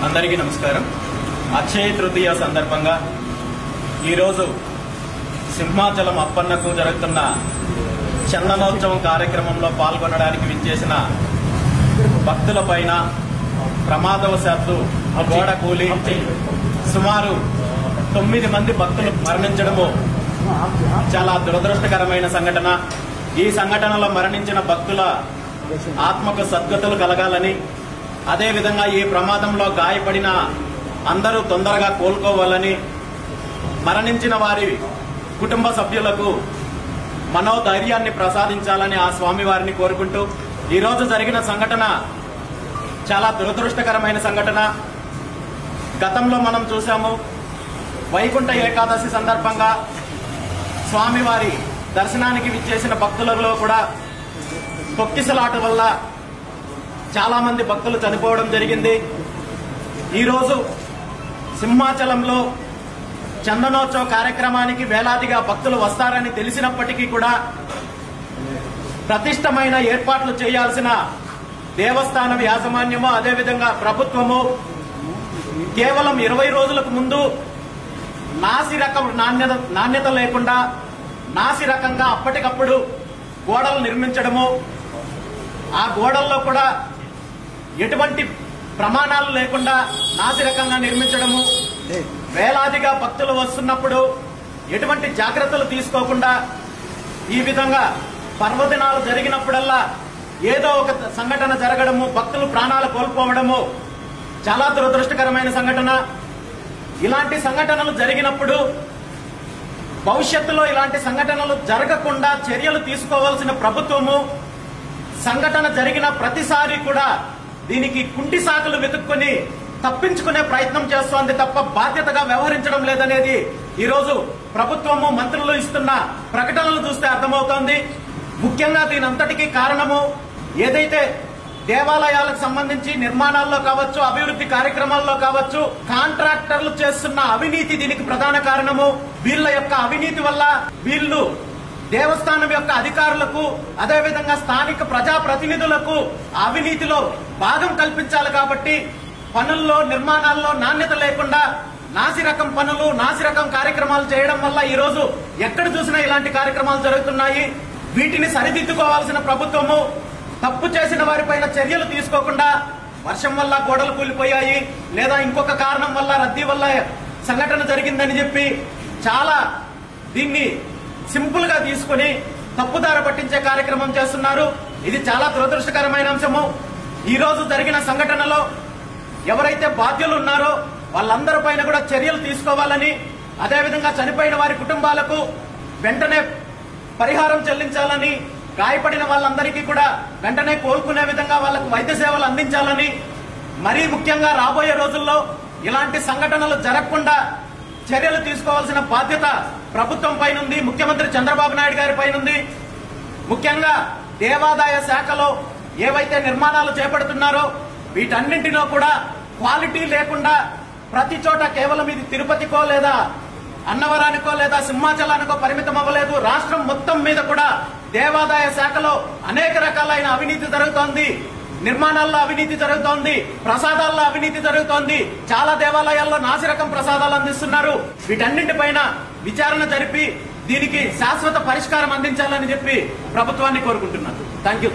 అందరికీ నమస్కారం. అక్షయ తృతీయ సందర్భంగా ఈరోజు సింహాచలం అప్పన్నకు జరుగుతున్న చందనోత్సవం కార్యక్రమంలో పాల్గొనడానికి విచ్చేసిన భక్తులపైన ప్రమాదవశాత్తు గోడ కూలి సుమారు 9 మంది భక్తులు మరణించడము చాలా దురదృష్టకరమైన సంఘటన. ఈ సంఘటనలో మరణించిన భక్తుల ఆత్మకు సద్గతులు కలగాలని, అదేవిధంగా ఈ ప్రమాదంలో గాయపడిన అందరూ తొందరగా కోలుకోవాలని, మరణించిన వారి కుటుంబ సభ్యులకు మనోధైర్యాన్ని ప్రసాదించాలని ఆ స్వామివారిని కోరుకుంటూ, ఈరోజు జరిగిన సంఘటన చాలా దురదృష్టకరమైన సంఘటన. గతంలో మనం చూసాము, వైకుంఠ ఏకాదశి సందర్భంగా స్వామివారి దర్శనానికి విచ్చేసిన భక్తులలో కూడా తొక్కిసలాట వల్ల చాలా మంది భక్తులు చనిపోవడం జరిగింది. ఈరోజు సింహాచలంలో చందనోత్సవ కార్యక్రమానికి వేలాదిగా భక్తులు వస్తారని తెలిసినప్పటికీ కూడా ప్రతిష్టమైన ఏర్పాట్లు చేయాల్సిన దేవస్థానం యాజమాన్యము, అదేవిధంగా ప్రభుత్వము కేవలం 20 రోజులకు ముందు నాసిరకం నాణ్యత లేకుండా నాసిరకంగా అప్పటికప్పుడు గోడలు నిర్మించడము, ఆ గోడల్లో కూడా ఎటువంటి ప్రమాణాలు లేకుండా నాసిరకంగా నిర్మించడము, వేలాదిగా భక్తులు వస్తున్నప్పుడు ఎటువంటి జాగ్రత్తలు తీసుకోకుండా ఈ విధంగా పర్వదినాలు జరిగినప్పుడల్లా ఏదో ఒక సంఘటన జరగడము, భక్తులు ప్రాణాలు కోల్పోవడము చాలా దురదృష్టకరమైన సంఘటన. ఇలాంటి సంఘటనలు జరిగినప్పుడు భవిష్యత్తులో ఇలాంటి సంఘటనలు జరగకుండా చర్యలు తీసుకోవాల్సిన ప్రభుత్వము సంఘటన జరిగిన ప్రతిసారి కూడా దీనికి కుంటి సాకులు వెతుక్కుని తప్పించుకునే ప్రయత్నం చేస్తోంది తప్ప బాధ్యతగా వ్యవహరించడం లేదనేది ఈరోజు ప్రభుత్వము మంత్రులు ఇస్తున్న ప్రకటనలు చూస్తే అర్థమవుతోంది. ముఖ్యంగా దీనంతటికీ కారణము ఏదైతే దేవాలయాలకు సంబంధించి నిర్మాణాల్లో కావచ్చు, అభివృద్ధి కార్యక్రమాల్లో కావచ్చు, కాంట్రాక్టర్లు చేస్తున్న అవినీతి దీనికి ప్రధాన కారణము. వీళ్ల యొక్క అవినీతి వల్ల వీళ్లు దేవస్థానం యొక్క అధికారులకు, అదేవిధంగా స్థానిక ప్రజాప్రతినిధులకు అవినీతిలో భాగం కల్పించాలి. కాబట్టి పనుల్లో, నిర్మాణాల్లో నాణ్యత లేకుండా నాసిరకం పనులు, నాసిరకం కార్యక్రమాలు చేయడం వల్ల ఈరోజు ఎక్కడ చూసినా ఇలాంటి కార్యక్రమాలు జరుగుతున్నాయి. వీటిని సరిదిద్దుకోవాల్సిన ప్రభుత్వము తప్పు చేసిన వారిపైన చర్యలు తీసుకోకుండా వర్షం వల్ల గోడలు కూలిపోయాయి, లేదా ఇంకొక కారణం వల్ల రద్దీ వల్ల సంఘటన జరిగిందని చెప్పి చాలా దీన్ని సింపుల్ గా తీసుకుని తప్పుదార పట్టించే కార్యక్రమం చేస్తున్నారు. ఇది చాలా దురదృష్టకరమైన అంశము. ఈ రోజు జరిగిన సంఘటనలో ఎవరైతే బాధ్యులు ఉన్నారో వాళ్ళందరి పైన కూడా చర్యలు తీసుకోవాలని, అదేవిధంగా చనిపోయిన వారి కుటుంబాలకు వెంటనే పరిహారం చెల్లించాలని, గాయపడిన వాళ్ళందరికీ కూడా వెంటనే కోలుకునే విధంగా వాళ్లకు వైద్య సేవలు అందించాలని, మరీ ముఖ్యంగా రాబోయే రోజుల్లో ఇలాంటి సంఘటనలు జరగకుండా చర్యలు తీసుకోవాల్సిన బాధ్యత ప్రభుత్వం పైనుంది, ముఖ్యమంత్రి చంద్రబాబు నాయుడు గారి పైనుంది. ముఖ్యంగా దేవాదాయ శాఖలో ఏవైతే నిర్మాణాలు చేపడుతున్నారో వీటన్నింటిలో కూడా క్వాలిటీ లేకుండా ప్రతి చోట కేవలం ఇది తిరుపతికో లేదా అన్నవరానికో లేదా సింహాచలానికో పరిమితం అవ్వలేదు. రాష్ట్రం మొత్తం మీద కూడా దేవాదాయ శాఖలో అనేక రకాలైన అవినీతి జరుగుతోంది. నిర్మాణాల్లో అవినీతి జరుగుతోంది, ప్రసాదాల్లో అవినీతి జరుగుతోంది. చాలా దేవాలయాల్లో నాసిరకం ప్రసాదాలు అందిస్తున్నారు. వీటన్నింటిపైన విచారణ జరిపి దీనికి శాశ్వత పరిష్కారం అందించాలని చెప్పి ప్రభుత్వాన్ని కోరుకుంటున్నాను. Thank you.